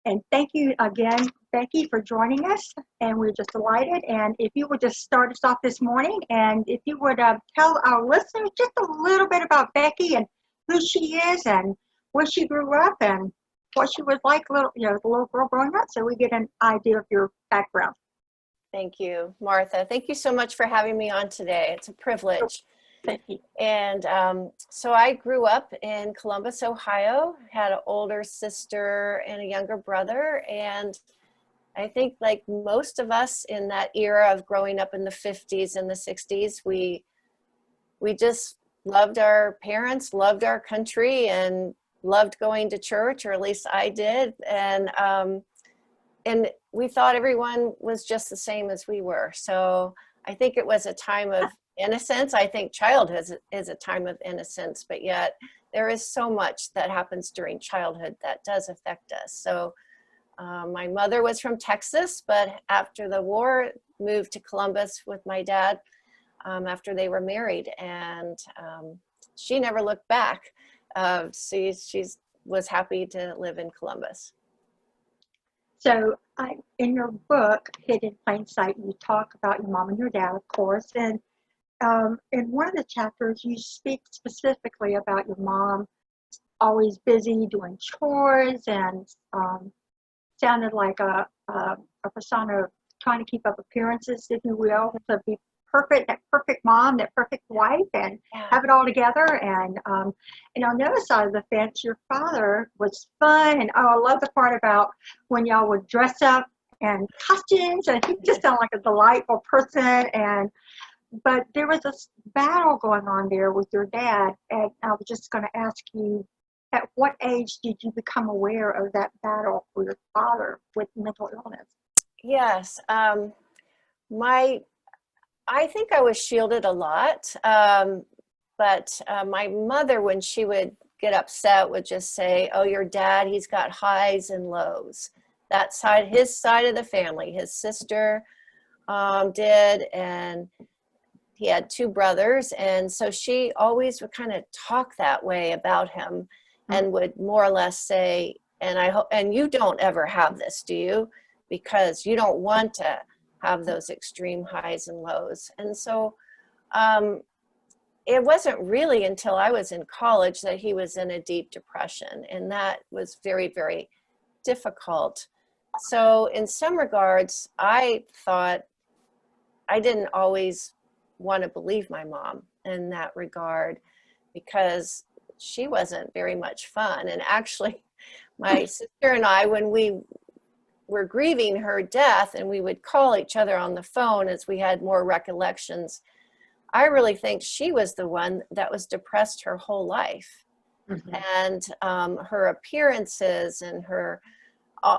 And thank you again, Becky, for joining us. And we're just delighted. And if you would just start us off this morning, and if you would tell our listeners just a little bit about Becky and who she is and where she grew up and what she was like, the little girl growing up, so we get an idea of your background. Thank you, Martha. Thank you so much for having me on today. It's a privilege. Thank you. And so I grew up in Columbus, Ohio, had an older sister and a younger brother. And I think like most of us in that era of growing up in the 50s and the 60s, we just loved our parents, loved our country, and loved going to church, or at least I did. And we thought everyone was just the same as we were. So I think it was a time of innocence. I think childhood is a time of innocence, but yet there is so much that happens during childhood that does affect us. So my mother was from Texas, but after the war, moved to Columbus with my dad after they were married, and she never looked back. She was happy to live in Columbus. So in your book, Hidden in Plain Sight, you talk about your mom and your dad, of course, and in one of the chapters, you speak specifically about your mom always busy doing chores and sounded like a persona of trying to keep up appearances, if you will, to be perfect, that perfect mom, that perfect wife, and have it all together. And on the other side of the fence, your father was fun, and I love the part about when y'all would dress up and costumes, and he just sounded like a delightful person. But there was this battle going on there with your dad, and I was just going to ask you, at what age did you become aware of that battle for your father with mental illness? Yes, I think I was shielded a lot, but my mother, when she would get upset, would just say, "Oh, your dad, he's got highs and lows." That side, his side of the family, his sister did, and he had two brothers, and so she always would kind of talk that way about him, and would more or less say, and you don't ever have this, do you? Because you don't want to have those extreme highs and lows. And so it wasn't really until I was in college that he was in a deep depression, and that was very, very difficult. So in some regards, I thought I didn't always want to believe my mom in that regard, because she wasn't very much fun. And actually, my sister and I, when we were grieving her death and we would call each other on the phone as we had more recollections, I really think she was the one that was depressed her whole life. And her appearances and her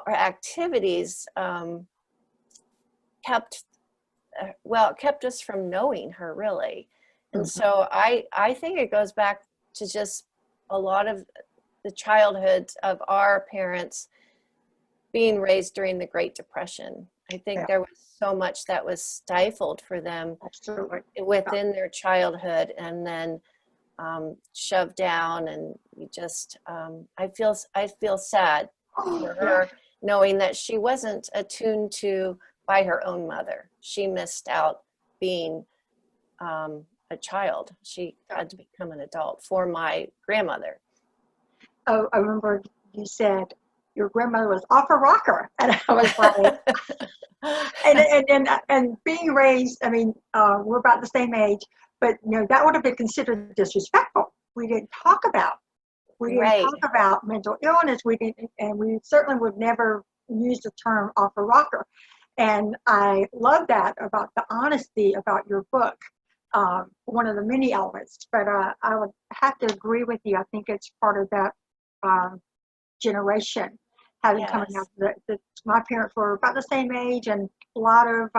activities kept us from knowing her, really. And so I think it goes back to just a lot of the childhood of our parents being raised during the Great Depression. I think there was so much that was stifled for them within their childhood, and then shoved down. And you just, I feel sad for her, knowing that she wasn't attuned to by her own mother. She missed out being a child. She had to become an adult for my grandmother. Oh, I remember you said your grandmother was off her rocker, and I was like, and being raised, I mean, we're about the same age, but that would have been considered disrespectful. We didn't talk about mental illness. We didn't, and we certainly would never use the term off a rocker. And I love that about the honesty about your book. One of the many elements, but I would have to agree with you. I think it's part of that generation, having coming out. My parents were about the same age, and a lot of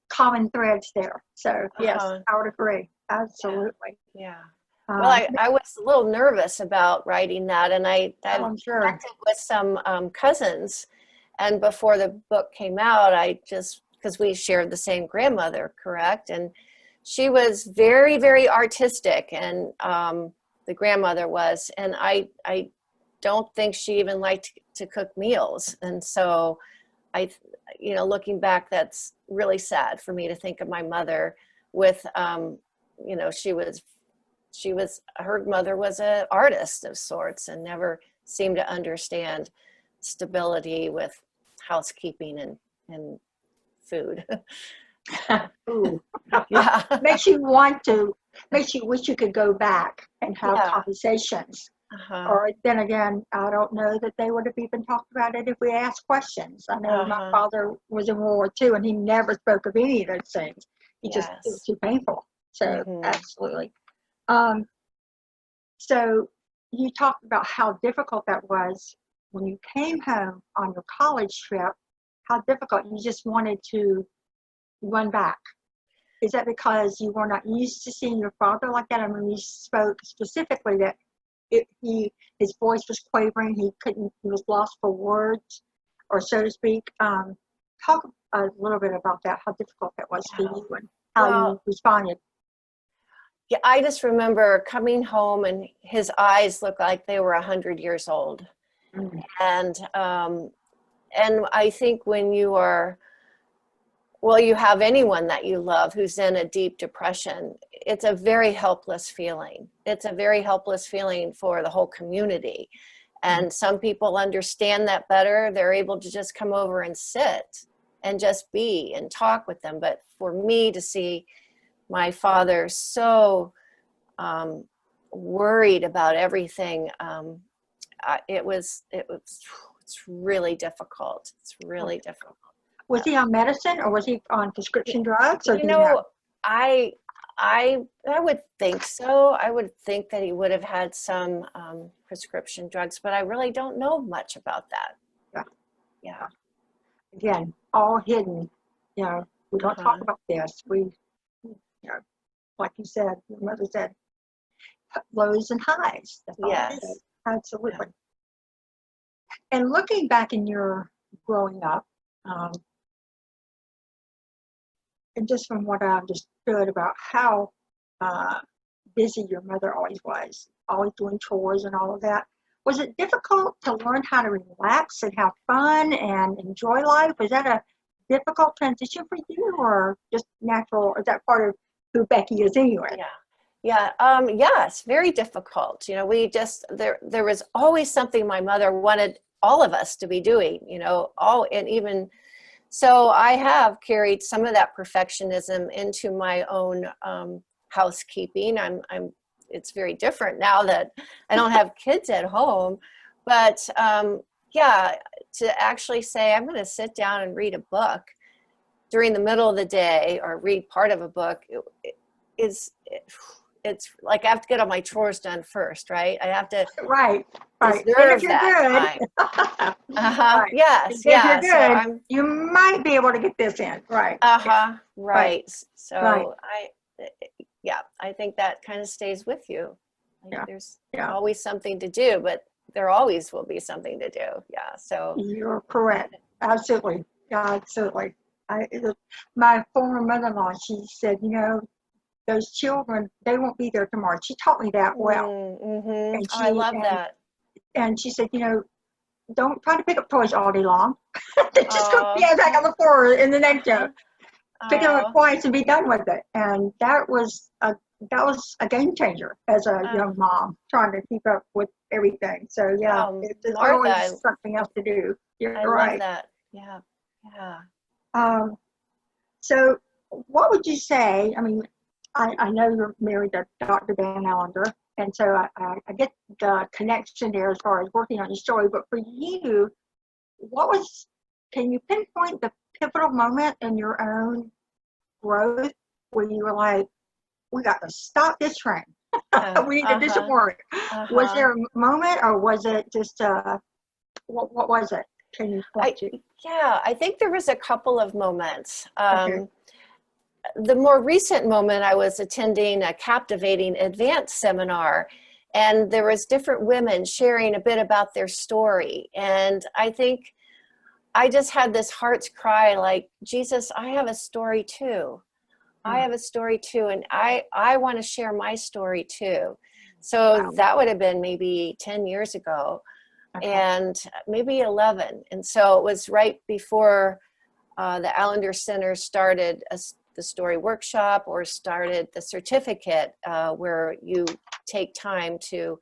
common threads there. So yes, I would agree. Absolutely. Yeah. Well, I was a little nervous about writing that, and I connected with some cousins, and before the book came out, because we shared the same grandmother, correct? And she was very, very artistic, and the grandmother was, and I don't think she even liked to cook meals. And so looking back, that's really sad for me to think of my mother with, her mother was an artist of sorts and never seemed to understand stability with housekeeping and food. Ooh. Yeah. Makes you wish you could go back and have conversations. Or then again, I don't know that they would have even talked about it if we asked questions. I know my father was in World War II and he never spoke of any of those things. It was too painful. So absolutely. So you talked about how difficult that was when you came home on your college trip, how difficult you just wanted to run back. Is that because you were not used to seeing your father like that? I mean, you spoke specifically that his voice was quavering, he was lost for words, or so to speak. Talk a little bit about that, how difficult that was for you and how you responded. Yeah, I just remember coming home and his eyes looked like they were 100 years old. Mm. And I think when you have anyone that you love who's in a deep depression, it's a very helpless feeling. It's a very helpless feeling for the whole community. And some people understand that better. They're able to just come over and sit and just be and talk with them. But for me to see my father so worried about everything, it's really difficult. It's really difficult. Was he on medicine or was he on prescription drugs? Or I would think so. I would think that he would have had some prescription drugs, but I really don't know much about that. Yeah. Again, all hidden. We don't talk about this. We, like you said, your mother said, lows and highs. That's all it is. Absolutely. Yeah. And looking back in your growing up, and just from what I understood about how busy your mother always was, always doing chores and all of that, was it difficult to learn how to relax and have fun and enjoy life? Was that a difficult transition for you, or just natural? Is that part of who Becky is anyway? It's very difficult. There was always something my mother wanted all of us to be doing, and even so I have carried some of that perfectionism into my own housekeeping. It's very different now that I don't have kids at home, but to actually say I'm going to sit down and read a book during the middle of the day or read part of a book it's like I have to get all my chores done first, right? I have to deserve that time. Right. Yes. If you're good, so you might be able to get this in. Right. Right. So I think that kind of stays with you. There's always something to do, but there always will be something to do. Yeah. So you're correct. Absolutely. Absolutely. My former mother-in-law, she said, those children, they won't be there tomorrow. She taught me that well. And I love that. And she said, don't try to pick up toys all day long. They're just going to be back on the floor in the next show. Pick them up twice and be done with it. And that was a game changer as a young mom, trying to keep up with everything. So there's always something else to do. You're right. I love that. Yeah. So what would you say? I mean, I know you're married to Dr. Becky Allender, and so I get the connection there as far as working on your story. But for you, can you pinpoint the pivotal moment in your own growth where you were like, we got to stop this train. We need to do some work. Was there a moment, or was it just what was it? Can you point to? I think there was a couple of moments. The more recent moment, I was attending a Captivating Advanced seminar, and there was different women sharing a bit about their story. And I think I just had this heart's cry, like, Jesus, I have a story too. I have a story too, and I want to share my story too. So that would have been maybe 10 years ago. Okay. and maybe 11. And so it was right before the Allender Center started the story workshop or started the certificate where you take time to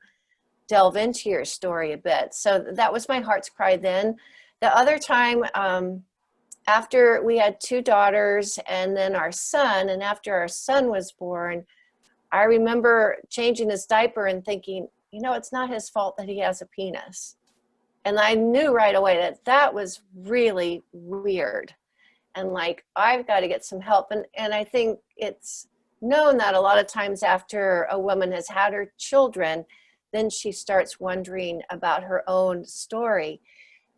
delve into your story a bit. So that was my heart's cry then. The other time, after we had 2 daughters and then our son, and after our son was born, I remember changing his diaper and thinking, you know, it's not his fault that he has a penis. And I knew right away that that was really weird. And like, I've got to get some help. And I think it's known that a lot of times after a woman has had her children, then she starts wondering about her own story.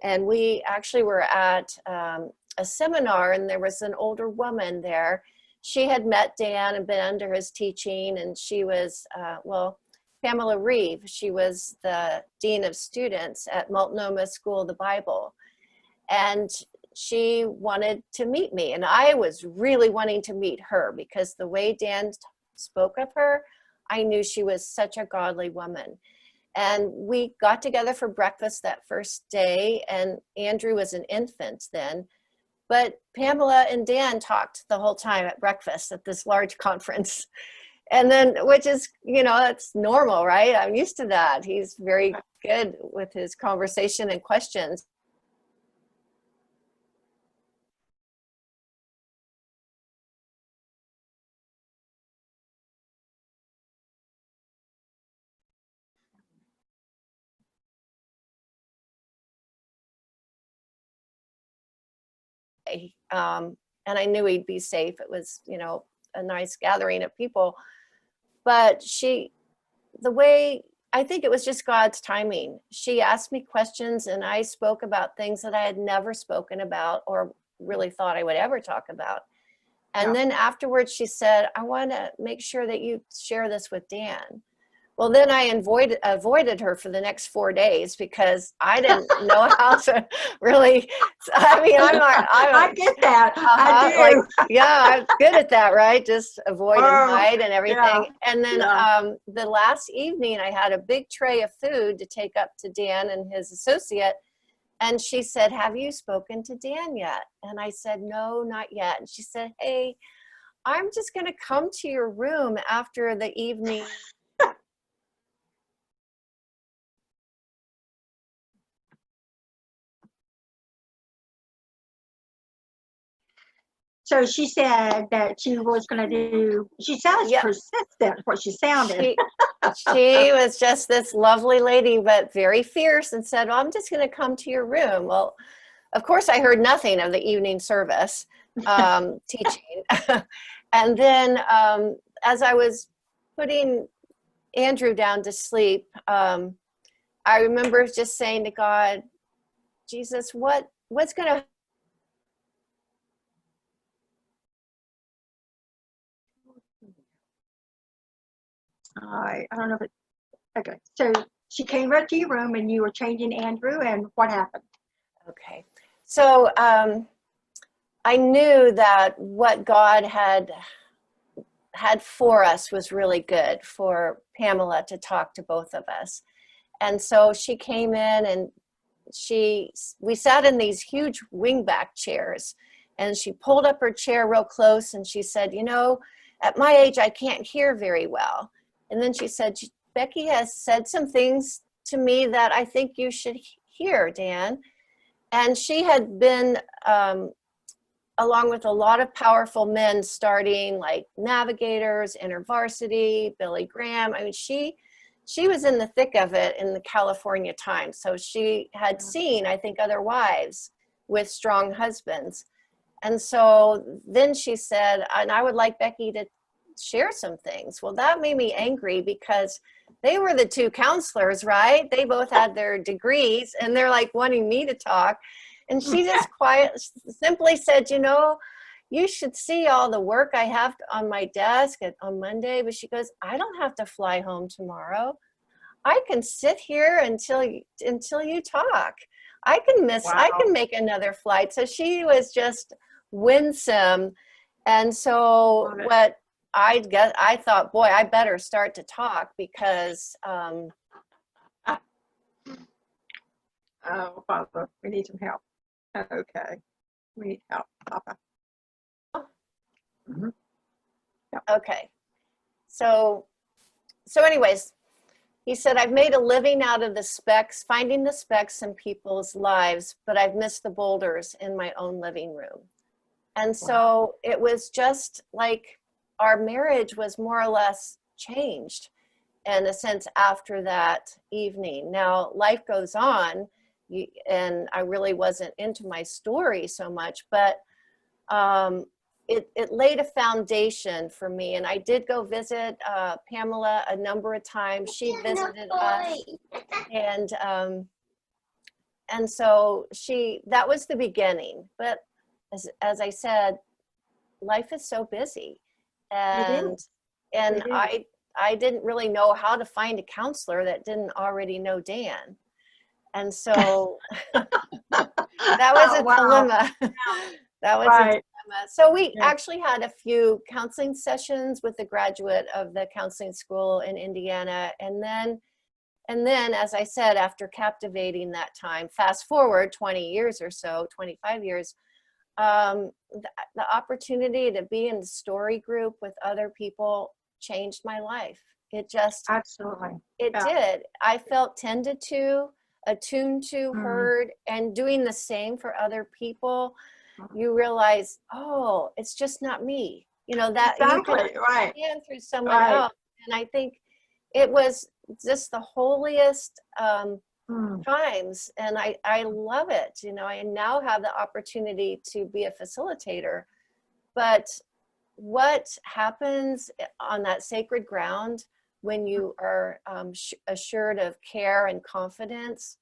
And we actually were at a seminar, and there was an older woman there. She had met Dan and been under his teaching, and she was, Pamela Reeve. She was the Dean of Students at Multnomah School of the Bible. And she wanted to meet me, and I was really wanting to meet her because the way Dan spoke of her, I knew she was such a godly woman. And we got together for breakfast that first day, and Andrew was an infant then. But Pamela and Dan talked the whole time at breakfast at this large conference. And then, which is, you know, that's normal, right? I'm used to that. He's very good with his conversation and questions. And I knew he'd be safe. It was, you know, a nice gathering of people. But the way, I think it was just God's timing. She asked me questions, and I spoke about things that I had never spoken about or really thought I would ever talk about. And then afterwards, she said, I want to make sure that you share this with Dan. Well, then I avoided her for the next 4 days because I didn't know how to really. I mean, I get that. I do. like, yeah, I'm good at that, right? Just avoid and hide and everything. Yeah, And then the last evening, I had a big tray of food to take up to Dan and his associate. And she said, have you spoken to Dan yet? And I said, no, not yet. And she said, hey, I'm just going to come to your room after the evening. So she said that she was going to do, she sounds Yep. persistent, what she sounded. She was just this lovely lady, but very fierce, and said, well, I'm just going to come to your room. Well, of course, I heard nothing of the evening service teaching. And then as I was putting Andrew down to sleep, I remember just saying to God, Jesus, what's going to I don't know if it, okay. So she came right to your room and you were changing Andrew, and what happened? Okay. So I knew that what God had for us was really good for Pamela to talk to both of us. And so she came in, and we sat in these huge wingback chairs, and she pulled up her chair real close and she said, you know, at my age, I can't hear very well. And then she said, Becky has said some things to me that I think you should hear, Dan. And she had been, along with a lot of powerful men, starting like Navigators, InterVarsity, Billy Graham. I mean, she was in the thick of it in the California Times. So she had seen, I think, other wives with strong husbands. And so then she said, and I would like Becky to share some things. Well, that made me angry because they were the 2 counselors, right? They both had their degrees, and they're like wanting me to talk. And she just simply said, you know, you should see all the work I have on my desk on Monday. But she goes, I don't have to fly home tomorrow. I can sit here until you talk. I can make another flight. So she was just winsome. And so what I thought, boy, I better start to talk because Oh, Father, we need some help. Okay. We need help, Papa. Mhm. Okay. So anyways, he said, I've made a living out of the specks, finding the specks in people's lives, but I've missed the boulders in my own living room. And so it was just like our marriage was more or less changed in a sense after that evening. Now, life goes on, and I really wasn't into my story so much, but it laid a foundation for me. And I did go visit Pamela a number of times. She visited us, and so that was the beginning. But as I said, life is so busy, and I didn't really know how to find a counselor that didn't already know Dan. And so that was a dilemma. That was a dilemma. So we actually had a few counseling sessions with a graduate of the counseling school in Indiana. And then, as I said, after captivating that time, fast forward 20 years or so, 25 years, the opportunity to be in the story group with other people changed my life. It just, absolutely, it did. I felt tended to, attuned to, heard, and doing the same for other people. You realize, oh, it's just not me. You know, that you can stand through someone else. And I think it was just the holiest times, and I love it. You know, I now have the opportunity to be a facilitator, but what happens on that sacred ground when you are assured of care and confidence,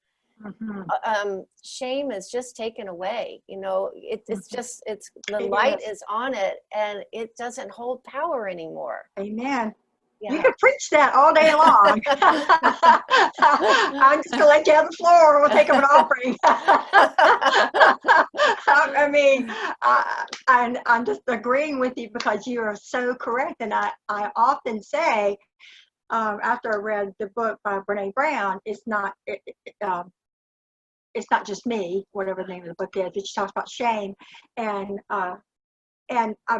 shame is just taken away. You know, it's just, the light is on it, and it doesn't hold power anymore. Amen. Yeah. You could preach that all day long. I'm just gonna let you have the floor. We'll take up an offering. I mean, I'm just agreeing with you because you are so correct. And I often say, after I read the book by Brene Brown, it's not just me, whatever the name of the book is, but she talks about shame, and I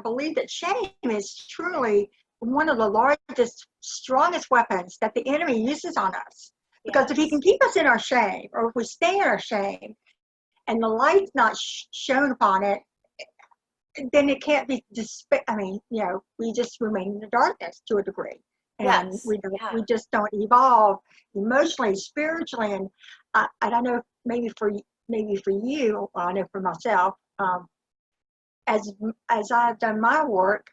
believe that shame is truly one of the largest, strongest weapons that the enemy uses on us. Because if he can keep us in our shame, or if we stay in our shame, and the light's not shown upon it, then it can't be. I mean, you know, we just remain in the darkness to a degree, and we just don't evolve emotionally, spiritually, and I don't know. Maybe for you, well, I know for myself. As I've done my work,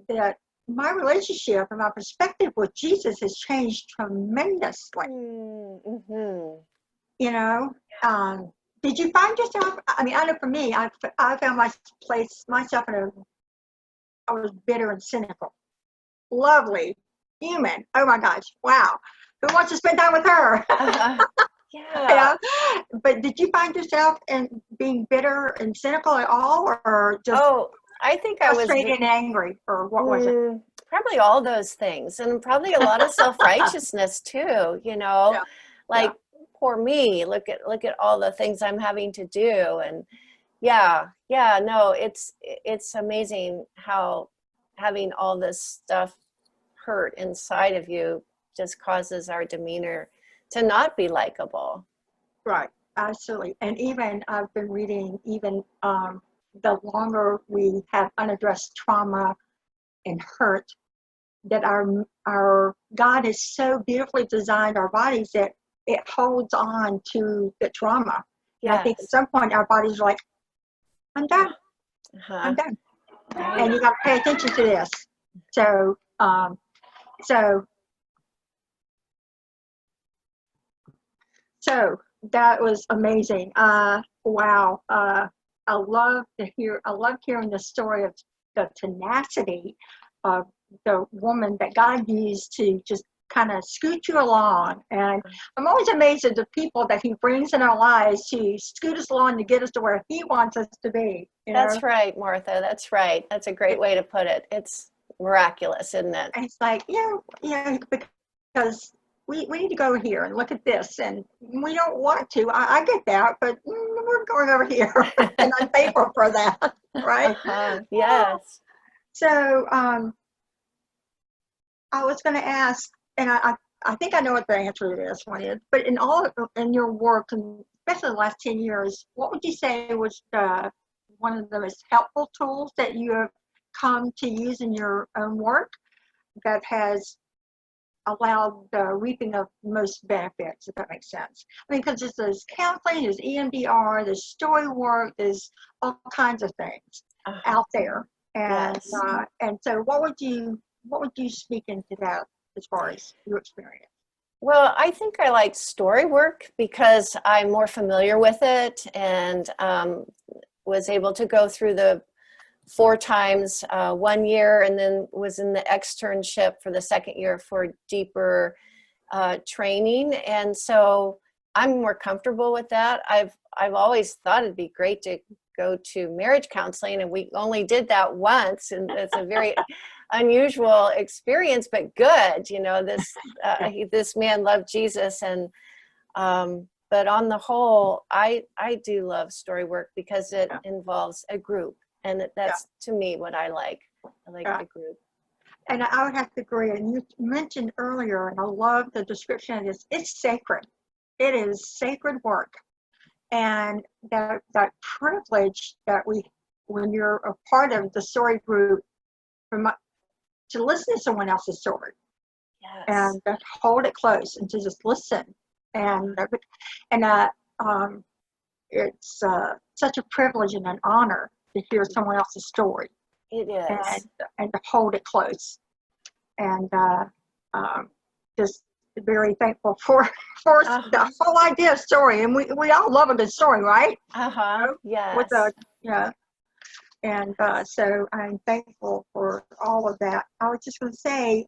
that my relationship and my perspective with Jesus has changed tremendously. You know, did you find yourself? I mean, I know for me, I found myself I was bitter and cynical. Lovely, human. Oh my gosh, wow! Who wants to spend time with her? Yeah. But did you find yourself in being bitter and cynical at all, or just I think I was frustrated and angry, or what was it? Probably all those things, and probably a lot of self-righteousness too. You know, poor me. Look at all the things I'm having to do, and no, it's amazing how having all this stuff hurt inside of you just causes our demeanor to not be likable. Right, absolutely. And even I've been reading, even the longer we have unaddressed trauma and hurt, that our God has so beautifully designed our bodies that it holds on to the trauma. And I think at some point our bodies are like, I'm done. I'm done. And you got to pay attention to this. So that was amazing. Wow. I love hearing the story of the tenacity of the woman that God used to just kind of scoot you along. And I'm always amazed at the people that he brings in our lives to scoot us along to get us to where he wants us to be. That's right, Martha. That's right. That's a great way to put it. It's miraculous, isn't it? And it's like, because we need to go here and look at this, and we don't want to. I get that, but we're going over here, and I'm thankful for that, right? Yes. So I was going to ask, and I think I know what the answer to this one is, but in your work, and especially the last 10 years, what would you say was one of the most helpful tools that you have come to use in your own work that has allowed the reaping of most benefits, if that makes sense? I mean, because there's counseling, there's EMDR, there's story work, there's all kinds of things out there. And Yes. and so what would you speak into that as far as your experience? Well, I think I like story work because I'm more familiar with it, and was able to go through the 4 times 1 year, and then was in the externship for the 2nd year for deeper training. And so I'm more comfortable with that. I've always thought it'd be great to go to marriage counseling, and we only did that once, and it's a very unusual experience, but good. You know, this man loved Jesus, and but on the whole, I do love story work because it involves a group, and that's to me what I like. I like the group. And I would have to agree. And you mentioned earlier, and I love the description of this, it's sacred. It is sacred work. And that privilege that when you're a part of the story group, to listen to someone else's story, and to hold it close and to just listen, and it's such a privilege and an honor to hear someone else's story. It is. And to hold it close, and just very thankful for the whole idea of story. And we all love a good story, right? Yes. With and so I'm thankful for all of that. I was just going to say,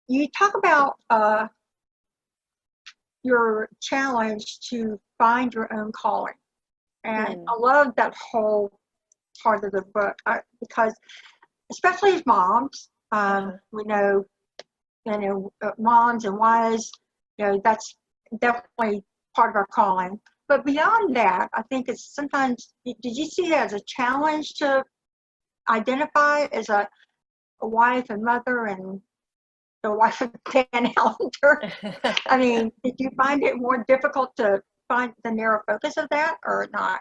you talk about your challenge to find your own calling, and I love that whole part of the book because, especially as moms, we know, moms and wives, that's definitely part of our calling. But beyond that, I think it's sometimes, did you see it as a challenge to identify as a wife and mother and the wife of Dan Allender? I mean, did you find it more difficult to find the narrow focus of that, or not?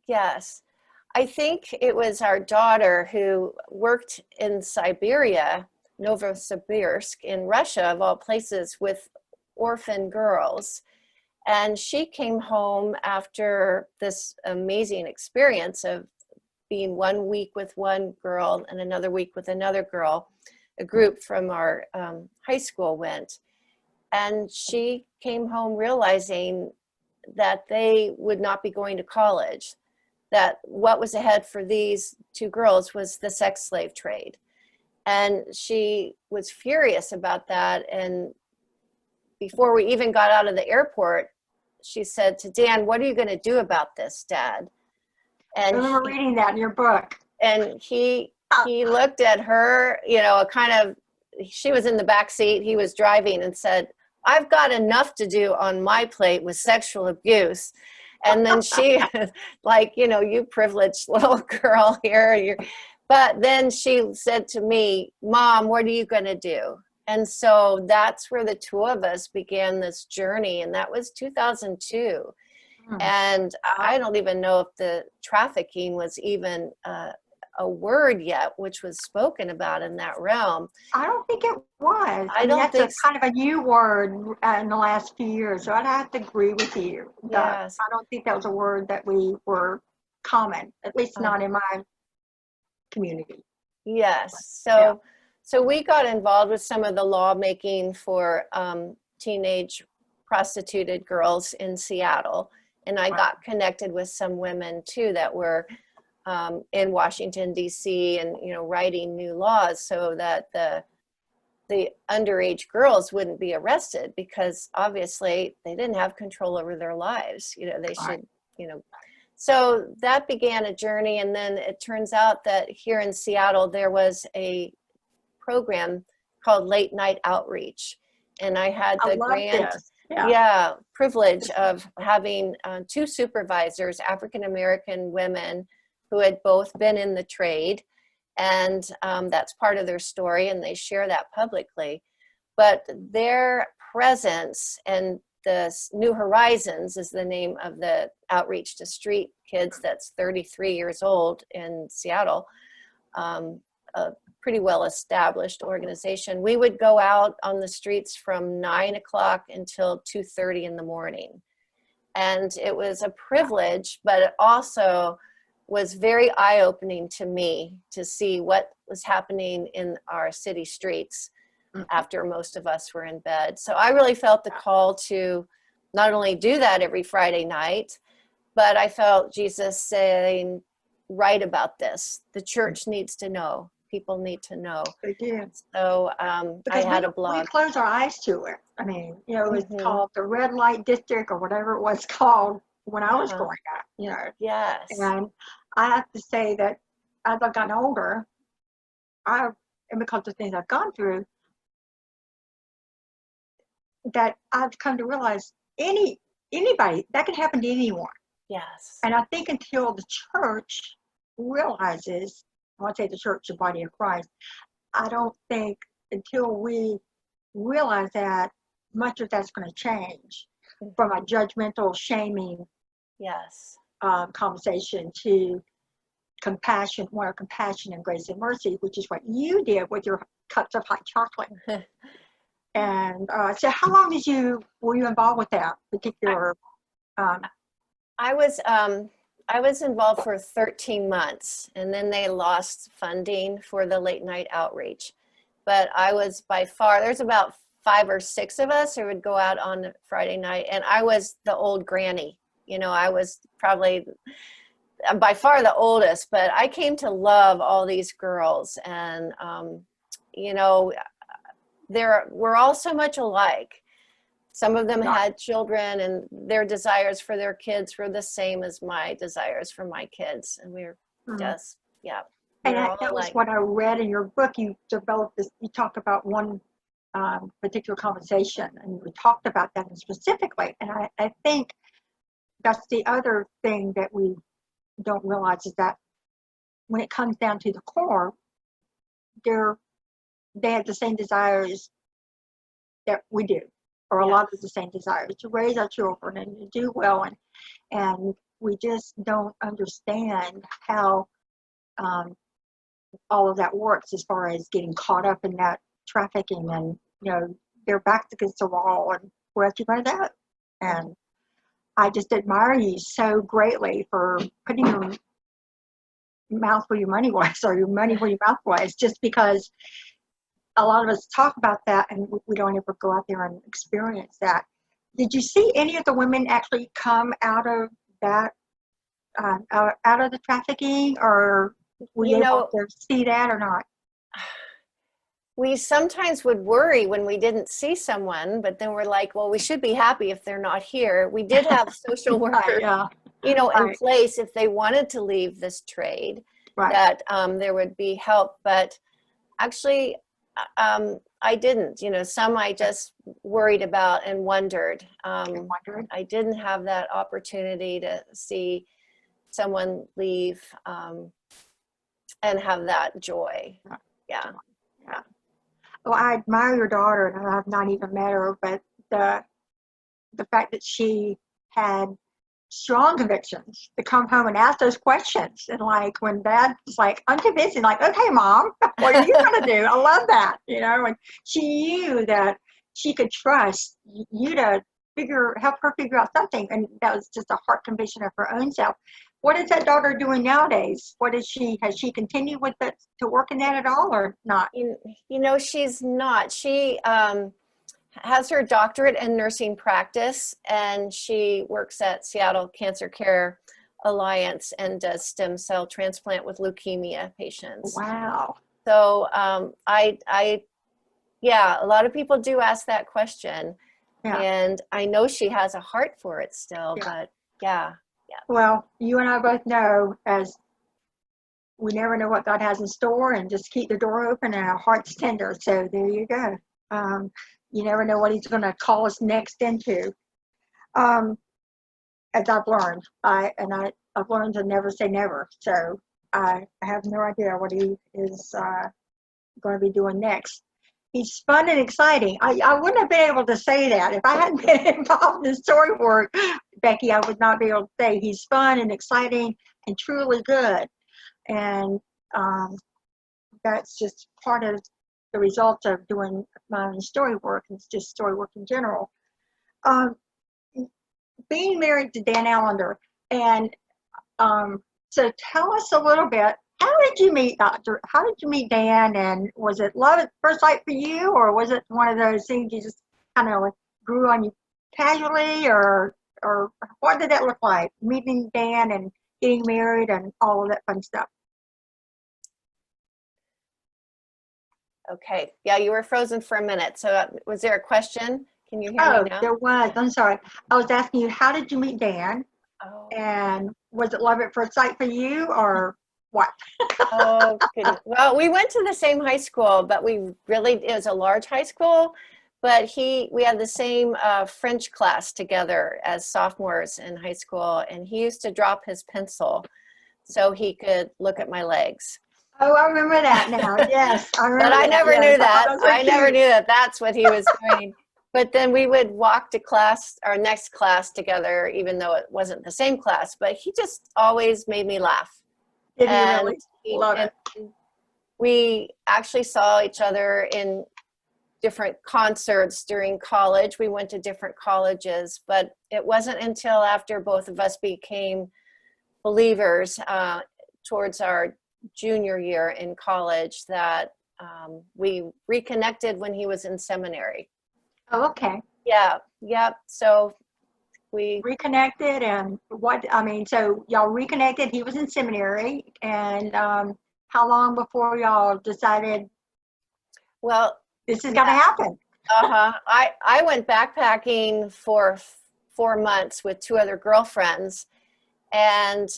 Yes. I think it was our daughter who worked in Siberia, Novosibirsk in Russia, of all places, with orphan girls. And she came home after this amazing experience of being 1 week with one girl and another week with another girl. A group from our high school went. And she came home realizing that they would not be going to college, that what was ahead for these 2 girls was the sex slave trade. And she was furious about that. And before we even got out of the airport, she said to Dan, "What are you going to do about this, Dad?" And I remember reading that in your book. And he looked at her, she was in the back seat, he was driving, and said, "I've got enough to do on my plate with sexual abuse." And then she, you privileged little girl here. But then she said to me, "Mom, what are you going to do?" And so that's where the 2 of us began this journey. And that was 2002. And I don't even know if the trafficking was even a word yet, which was spoken about in that realm. I don't think it was. That's kind of a new word in the last few years. So I'd have to agree with you. Yes. I don't think that was a word that we were common, at least not in my community. Yes. So we got involved with some of the lawmaking for teenage prostituted girls in Seattle. And I got connected with some women too that were in Washington, D.C. and, writing new laws so that the underage girls wouldn't be arrested, because obviously they didn't have control over their lives. They should, So that began a journey. And then it turns out that here in Seattle, there was a program called Late Night Outreach. And I had I the love grand, this. Yeah. privilege of having two supervisors, African-American women who had both been in the trade. And that's part of their story, and they share that publicly. But their presence, and the New Horizons is the name of the outreach to street kids that's 33 years old in Seattle, a pretty well established organization. We would go out on the streets from 9 o'clock until 2:30 in the morning. And it was a privilege, but it also was very eye-opening to me to see what was happening in our city streets after most of us were in bed. So I really felt the call to not only do that every Friday night, but I felt Jesus saying, write about this. The church needs to know. People need to know. They do. So I had a we blog. close our eyes to it. I mean, you know, it was Mhm. called the red light district or whatever it was called when I was Uh-huh. growing up, you know. Yes. And I have to say that as I've gotten older, and because of things I've gone through, that I've come to realize anybody, that can happen to anyone. Yes. And I think until the church realizes, I want to say the church, the body of Christ, I don't think until we realize that much of that's going to change from a judgmental, shaming Yes. conversation to compassion, more compassion and grace and mercy, which is what you did with your cups of hot chocolate. And so how long were you involved with that particular? I was involved for 13 months, and then they lost funding for the late night outreach. But I was by far, there's about 5 or 6 of us who would go out on Friday night, and I was the old granny. You know, I was probably by far the oldest, but I came to love all these girls, and you know, we're all so much alike. Some of them had children, and their desires for their kids were the same as my desires for my kids. And we were just, And that was what I read in your book. You developed this, you talk about one particular conversation, and you talked about that specifically. And I think that's the other thing that we don't realize is that when it comes down to the core, they had the same desires that we do, or a lot of the same desires to raise our children and to do well, and we just don't understand how all of that works as far as getting caught up in that trafficking, and you know their backs against the wall, and where else you going to go? And I just admire you so greatly for putting your mouth where your money was, or your money where your mouth was, just because a lot of us talk about that and we don't ever go out there and experience that. Did you see any of the women actually come out of that, out of the trafficking, or were you able to see that or not? We sometimes would worry when we didn't see someone, but then we're like, well, we should be happy if they're not here. We did have social workers, you know, in place if they wanted to leave this trade, that there would be help. But actually, I didn't. You know, some I just worried about and wondered. I didn't have that opportunity to see someone leave and have that joy. Yeah. Well, I admire your daughter, and I've not even met her, but the fact that she had strong convictions to come home and ask those questions, and like when Dad was like unconvincing, like, okay, Mom, what are you gonna do? I love that, you know. And she knew that she could trust you to help her figure out something, and that was just a heart conviction of her own self. What is that daughter doing nowadays? Has she continued with it, to work in that at all, or not? You know, she's not. She has her doctorate in nursing practice, and she works at Seattle Cancer Care Alliance and does stem cell transplant with leukemia patients. Wow. So a lot of people do ask that question, and I know she has a heart for it still, but yeah. Well, you and I both know, as we never know what God has in store, and just keep the door open and our hearts tender. So there you go. You never know what He's going to call us next into. As I've learned, I've learned to never say never. So I have no idea what He is going to be doing next. He's fun and exciting. I wouldn't have been able to say that if I hadn't been involved in story work, Becky. I would not be able to say he's fun and exciting and truly good. And that's just part of the result of doing my own story work. It's just story work in general. Being married to Dan Allender, and so tell us a little bit. How did you meet Dan? And was it love at first sight for you, or was it one of those things you just kind of grew on you casually, or what did that look like? Meeting Dan and getting married and all of that fun stuff. Okay. Yeah, you were frozen for a minute. So was there a question? Can you hear me now? There was. I'm sorry. I was asking you, how did you meet Dan? Oh. And was it love at first sight for you, or what? Oh, goodness. Well, we went to the same high school, but it was a large high school, but we had the same French class together as sophomores in high school, and he used to drop his pencil so he could look at my legs. Oh, I remember that now. Yes, I remember. But I never knew that. So I never knew that that's what he was doing. But then we would walk to class, our next class together, even though it wasn't the same class, but he just always made me laugh. Did he really? Love it. We actually saw each other in different concerts during college. We went to different colleges, but it wasn't until after both of us became believers towards our junior year in college that we reconnected when he was in seminary. Oh, okay. Yeah. Yep. So we reconnected, and so y'all reconnected. He was in seminary, and how long before y'all decided, well, this is gonna happen? I went backpacking for 4 months with 2 other girlfriends, and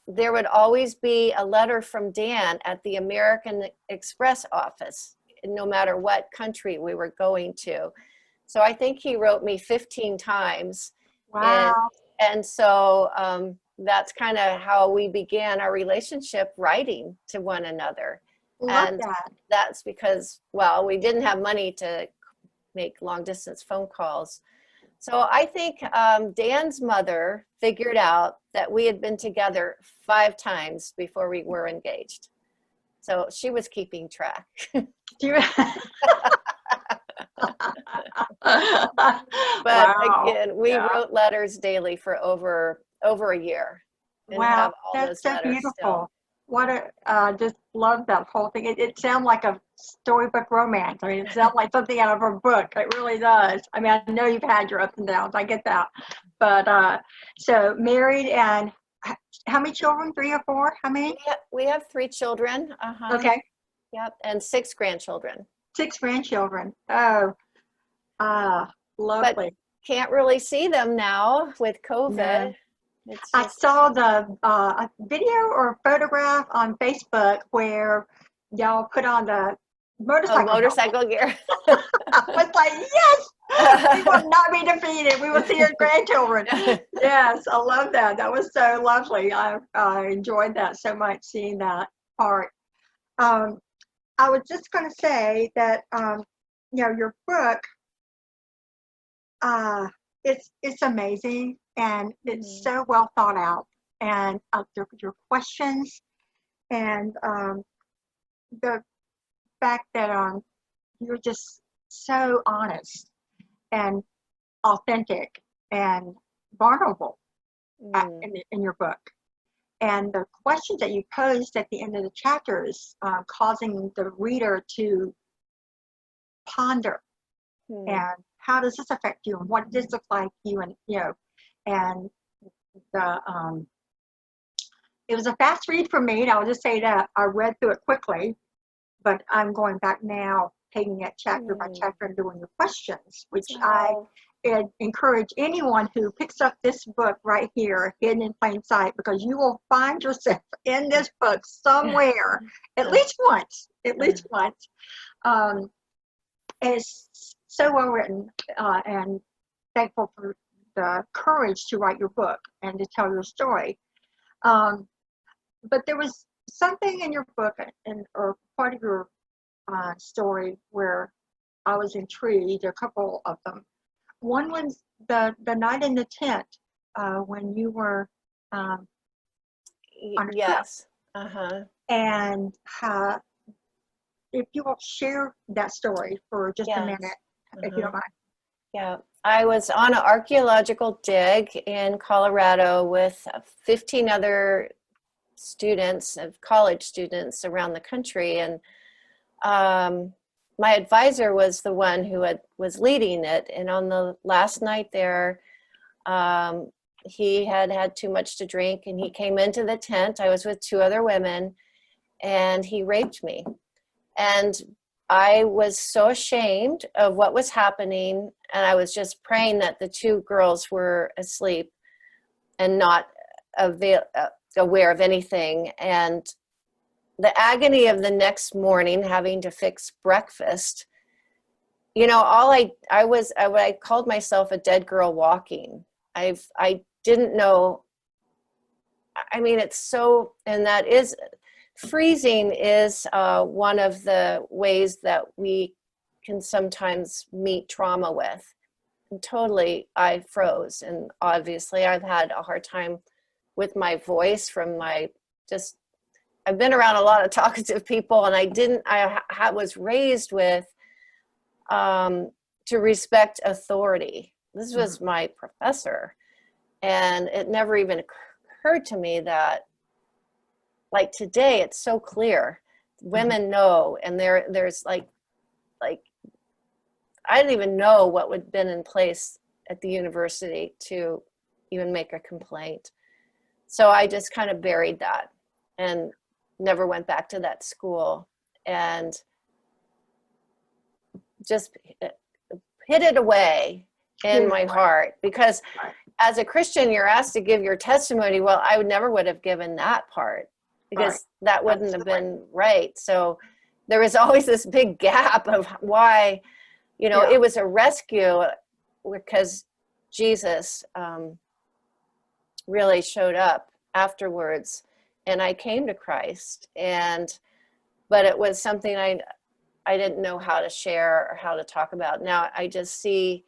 there would always be a letter from Dan at the American Express office, no matter what country we were going to. So I think he wrote me 15 times. Wow. And so that's kind of how we began our relationship, writing to one another. Love that. That's because, well, we didn't have money to make long distance phone calls. So I think Dan's mother figured out that we had been together 5 times before we were engaged. So she was keeping track. But again, we wrote letters daily for over a year. And wow, have all that's those so beautiful. Still. What just love that whole thing. It sounds like a storybook romance. I mean, it sounds like something out of a book. It really does. I mean, I know you've had your ups and downs. I get that. But so married, and how many children? 3 or 4? How many? We have 3 children. Okay. Yep, and 6 grandchildren. 6 grandchildren. Oh, lovely. But can't really see them now with COVID. No. I saw the video or photograph on Facebook where y'all put on the motorcycle gear. I was like, yes, we will not be defeated. We will see our grandchildren. Yes, I love that. That was so lovely. I enjoyed that so much, seeing that part. I was just going to say that, your book, it's amazing, and it's so well thought out, and your questions, and the fact that you're just so honest and authentic and vulnerable in your book, and the questions that you posed at the end of the chapters, causing the reader to ponder. And how does this affect you, and what does this look like you, and and the it was a fast read for me, and I'll just say that I read through it quickly, but I'm going back now, taking it chapter by chapter and doing the questions, which I encourage anyone who picks up this book right here, Hidden in Plain Sight, because you will find yourself in this book somewhere, at least once, It's so well written, and thankful for the courage to write your book and to tell your story. But there was something in your book or part of your story where I was intrigued, a couple of them. One was the night in the tent when you were on a trip. Yes. Uh-huh. And if you will share that story for just a minute, if you don't mind. Yeah, I was on an archaeological dig in Colorado with 15 other students, of college students around the country, and my advisor was the one who was leading it. And on the last night there, he had too much to drink, and he came into the tent. I was with 2 other women, and he raped me. And I was so ashamed of what was happening, and I was just praying that the 2 girls were asleep and not aware of anything. And the agony of the next morning, having to fix breakfast, you know, I called myself a dead girl walking. I didn't know. I mean, it's so, and that is, freezing is one of the ways that we can sometimes meet trauma with. And totally, I froze. And obviously, I've had a hard time with my voice from I've been around a lot of talkative people, and I was raised with, to respect authority. This was my professor. And it never even occurred to me that, like today, it's so clear. Women know, and there's like I didn't even know what would have been in place at the university to even make a complaint. So I just kind of buried that and never went back to that school, and just hid it away in my heart, because as a Christian, you're asked to give your testimony. Well, I would have given that part, because that wouldn't have been right. So there was always this big gap of why, you know, it was a rescue, because Jesus really showed up afterwards, and I came to Christ. But it was something I didn't know how to share or how to talk about. Now I just see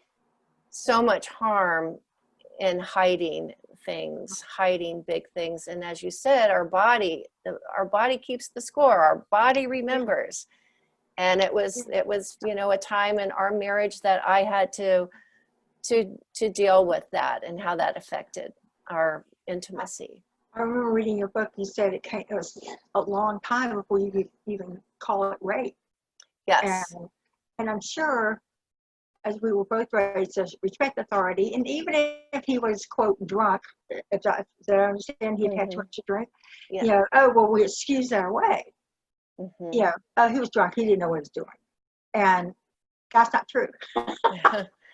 so much harm in hiding things, hiding big things. And as you said, our body keeps the score. Our body remembers. And it was, you know, a time in our marriage that I had to deal with that and how that affected our intimacy. I remember reading your book. You said it was a long time before you could even call it rape. Yes. And I'm sure, as we were both raised to respect authority, and even if he was, quote, drunk, if I understand he'd had too much to drink, you know, oh, well, we excuse that away. Yeah, oh, he was drunk. He didn't know what he was doing. And that's not true.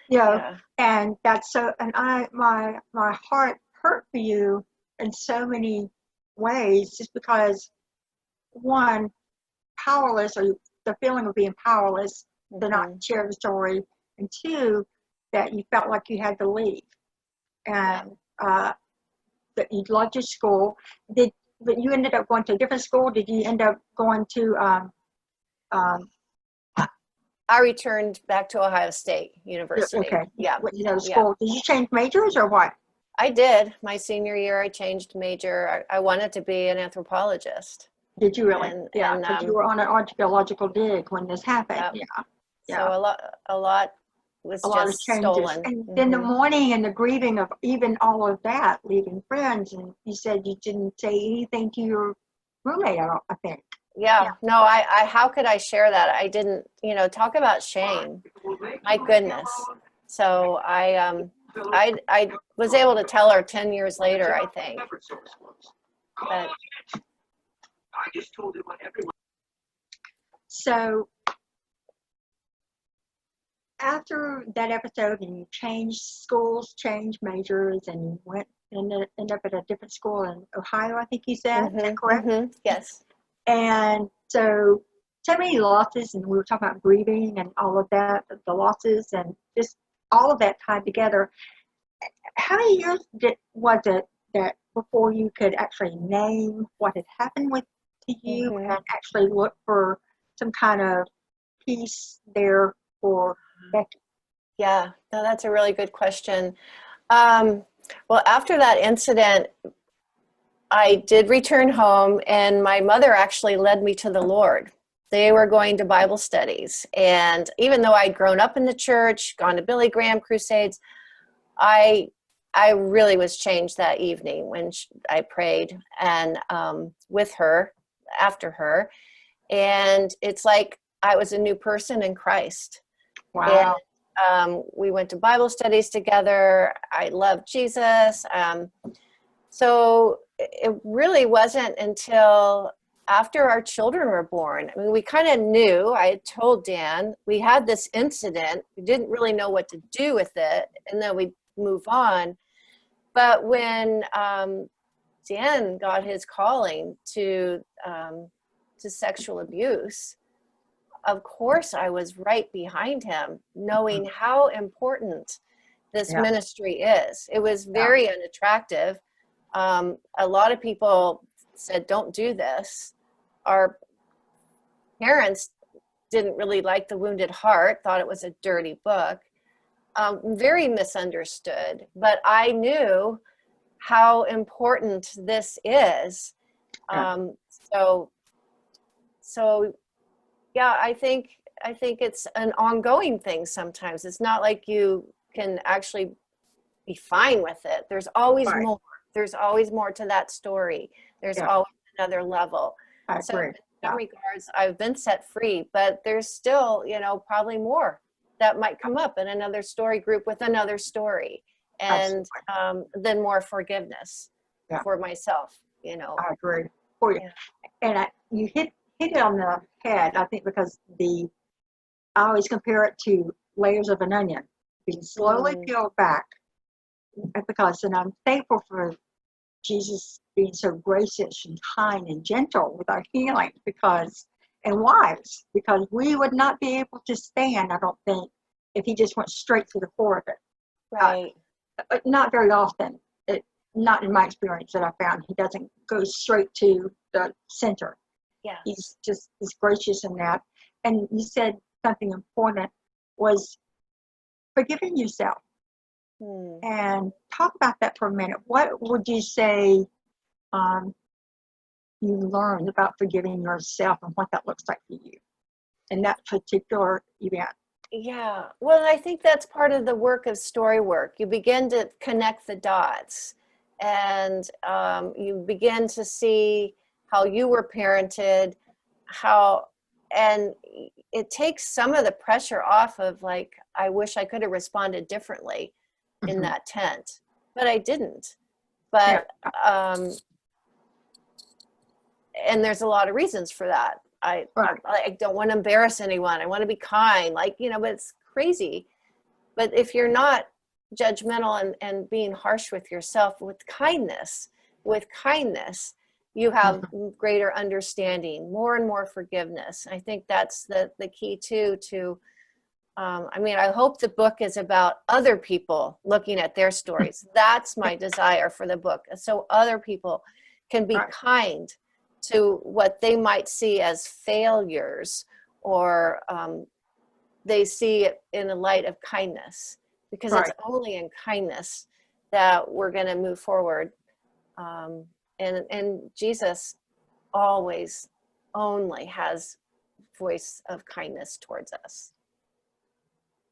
You know, and that's so, and my heart hurt for you in so many ways, just because, one, powerless, or the feeling of being powerless to not share the story, and 2, that you felt like you had to leave, and that you loved your school. But you ended up going to a different school? Did you end up going to I returned back to Ohio State University. Okay. Yeah. You know, the school. Did you change majors or what? I did. My senior year, I changed major. I wanted to be an anthropologist. Did you really? Because you were on an archaeological dig when this happened. So a lot was just stolen. And then the mourning and the grieving of even all of that, leaving friends, and you said you didn't say anything to your roommate, I think. No, I how could I share that? I didn't, you know, talk about shame. My goodness. So I was able to tell her 10 years later, I think. But so after that episode, and you changed schools, changed majors, and you ended up at a different school in Ohio, I think you said. Is that correct? Yes. And so many losses, and we were talking about grieving and all of that, the losses, and just all of that tied together. How many years was it that before you could actually name what had happened to you and actually look for some kind of peace there for Becky? Yeah, no, that's a really good question. Well, after that incident, I did return home, and my mother actually led me to the Lord. They were going to Bible studies. And even though I'd grown up in the church, gone to Billy Graham crusades, I really was changed that evening when I prayed and with her, after her. And it's like I was a new person in Christ. Wow. And we went to Bible studies together. I loved Jesus. So it really wasn't until after our children were born. I mean, we kind of knew. I had told Dan, we had this incident. We didn't really know what to do with it, and then we move on. But when Dan got his calling to sexual abuse, of course I was right behind him, knowing how important this ministry is. It was very unattractive. A lot of people said, don't do this. Our parents didn't really like The Wounded Heart, thought it was a dirty book. Very misunderstood, but I knew how important this is. So yeah, I think it's an ongoing thing sometimes. It's not like you can actually be fine with it. There's always more. There's always more to that story. There's always another level. So in some regards, I've been set free, but there's still, probably more that might come up in another story group with another story. And then more forgiveness for myself, I agree. For you. And you hit it on the head, I think, because I always compare it to layers of an onion being slowly peeled back. And I'm thankful for Jesus being so gracious and kind and gentle with our healing, and wise, because we would not be able to stand, I don't think, if he just went straight to the core of it. Right. Not very often. Not in my experience that I found. He doesn't go straight to the center. Yeah. He's gracious in that. And you said something important was forgiving yourself. And talk about that for a minute. What would you say you learned about forgiving yourself and what that looks like for you in that particular event? Yeah, well, I think that's part of the work of story work. You begin to connect the dots, and you begin to see how you were parented, and it takes some of the pressure off of, like, I wish I could have responded differently in that tent, but I didn't. But and there's a lot of reasons for that. I don't want to embarrass anyone. I want to be kind, but it's crazy. But if you're not judgmental and being harsh with yourself, with kindness, you have greater understanding, more and more forgiveness. I think that's the key too, I hope the book is about other people looking at their stories. That's my desire for the book. So other people can be kind to what they might see as failures, or they see it in the light of kindness, because it's only in kindness that we're going to move forward. And Jesus always only has voice of kindness towards us.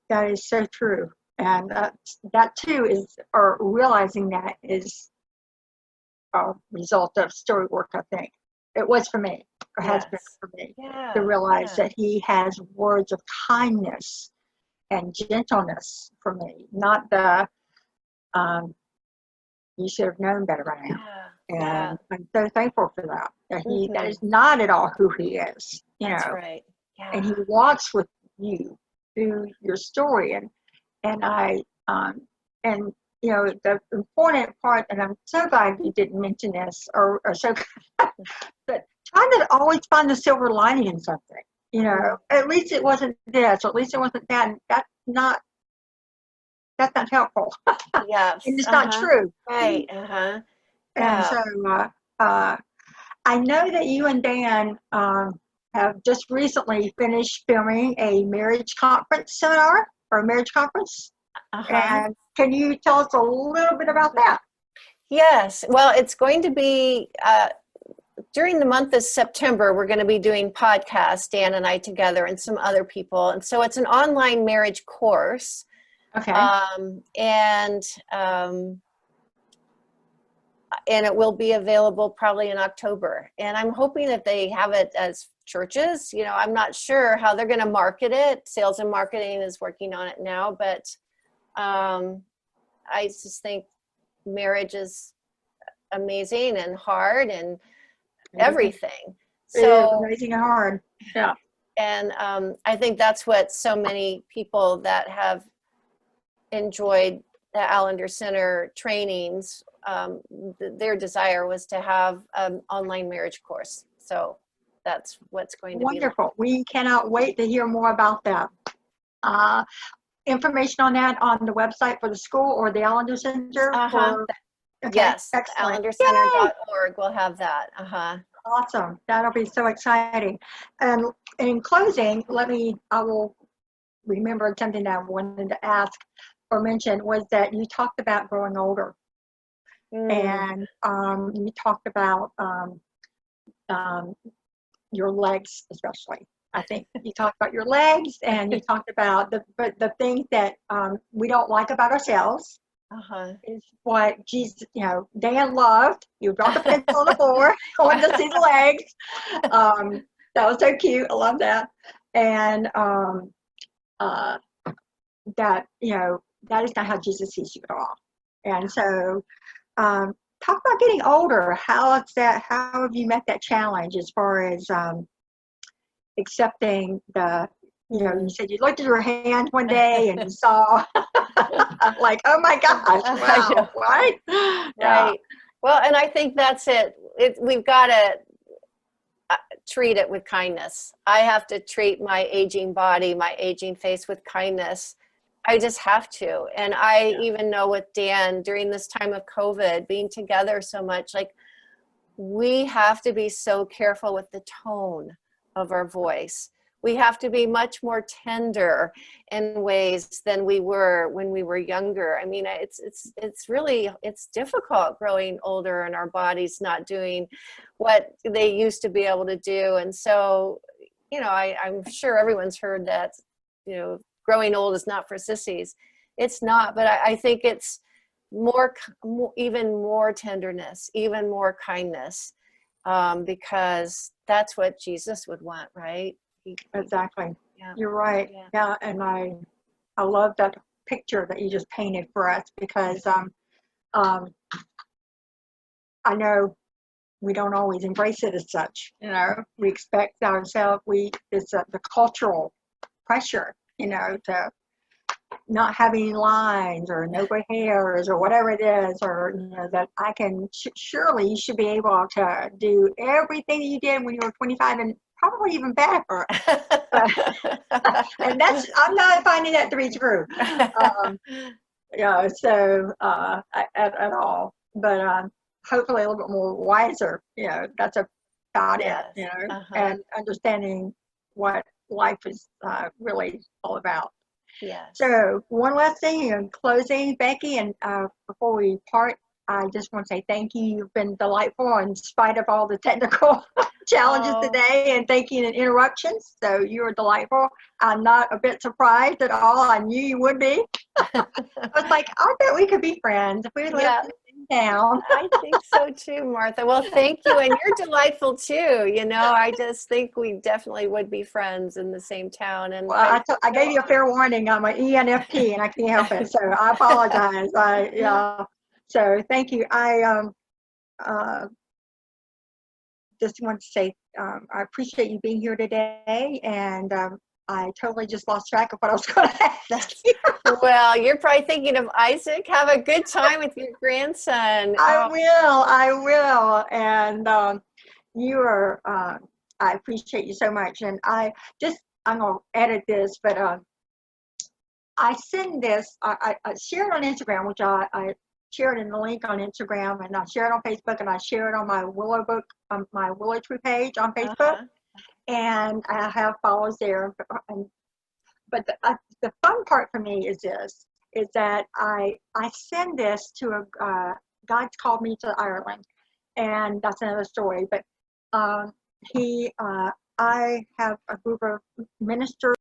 That is so true. And that too or realizing that is a result of story work, I think. It was for me, or has been for me, to realize that he has words of kindness and gentleness for me, not the, you should have known better by now. And I'm so thankful for that. That is not at all who he is, That's right. And he walks with you through your story, and I and you know the important part, and I'm so glad you didn't mention this, or so, but trying to always find the silver lining in something. You know, at least it wasn't this, or at least it wasn't that. And that's not helpful, Yes. and it's not true. Right. And Yeah. so I know that you and Dan have just recently finished filming a marriage conference seminar or a marriage conference. And can you tell us a little bit about that? Yes. Well, it's going to be during the month of September. We're going to be doing podcasts, Dan and I together, and some other people. And so it's an online marriage course. Okay. And it will be available probably in October. And I'm hoping that they have it as churches. You know, I'm not sure how they're going to market it. Sales and marketing is working on it now, but I just think marriage is amazing and hard and everything. So amazing and hard. Yeah. And I think that's what so many people that have enjoyed the Allender Center trainings, their desire was to have an online marriage course. So that's what's going to be wonderful. We cannot wait to hear more about that. Information on that on the website for the school or the Allender Center? Okay, yes, AllenderCenter.org will have that. Awesome. That'll be so exciting. And in closing, I will remember something that I wanted to ask or mention was that you talked about growing older. And you talked about your legs, especially. I think you talked about your legs, and you talked about the things that we don't like about ourselves. Is what Jesus, you know, Dan loved. You dropped the pencil on the floor. I wanted to see the legs. That was so cute. I love that. And that, you know, that is not how Jesus sees you at all. And so, talk about getting older. How have you met that challenge as far as accepting you know, you said you looked at your hand one day and you saw, like, oh my gosh, wow, right? Right. Well, and I think that's it. We've got to treat it with kindness. I have to treat my aging body, my aging face with kindness. I just have to. And I even know with Dan during this time of COVID, being together so much, like we have to be so careful with the tone of our voice. We have to be much more tender in ways than we were when we were younger. I mean, it's really difficult growing older and our bodies not doing what they used to be able to do. And so, you know, I'm sure everyone's heard that, you know, growing old is not for sissies. It's not, but I think it's even more tenderness, even more kindness, because that's what Jesus would want, right? Exactly. Yeah. You're right. Yeah. And I love that picture that you just painted for us, because I know we don't always embrace it as such. You know, we expect ourselves. It's the cultural pressure, you know, to not have any lines or no gray hairs or whatever it is, or you know, that I can surely you should be able to do everything that you did when you were 25 and probably even better. And I'm not finding that to be true. Yeah, so at all. But hopefully a little bit more wiser. You know, that's about it. You know, and understanding what life is really all about. Yes. So one last thing in closing, Becky, and before we part, I just want to say thank you. You've been delightful in spite of all the technical challenges today and thank you and interruptions. So you were delightful. I'm not a bit surprised at all. I knew you would be. I was like, I bet we could be friends if we lived down. I think so too, Martha. Well, thank you. And you're delightful too. You know, I just think we definitely would be friends in the same town. And well, I gave you a fair warning. I'm an ENFP and I can't help it. So I apologize. So thank you. I just want to say I appreciate you being here today, and I totally just lost track of what I was going to ask. Well, you're probably thinking of Isaac. Have a good time with your grandson. I will. And you are, I appreciate you so much. And I'm going to edit this, but I send this, I share it on Instagram, which I shared in the link on Instagram, and I share it on Facebook, and I share it on my my Willow Tree page on Facebook. Uh-huh. And I have followers there. But the fun part for me is this, is that I send this to God's called me to Ireland, and that's another story. But I have a group of ministers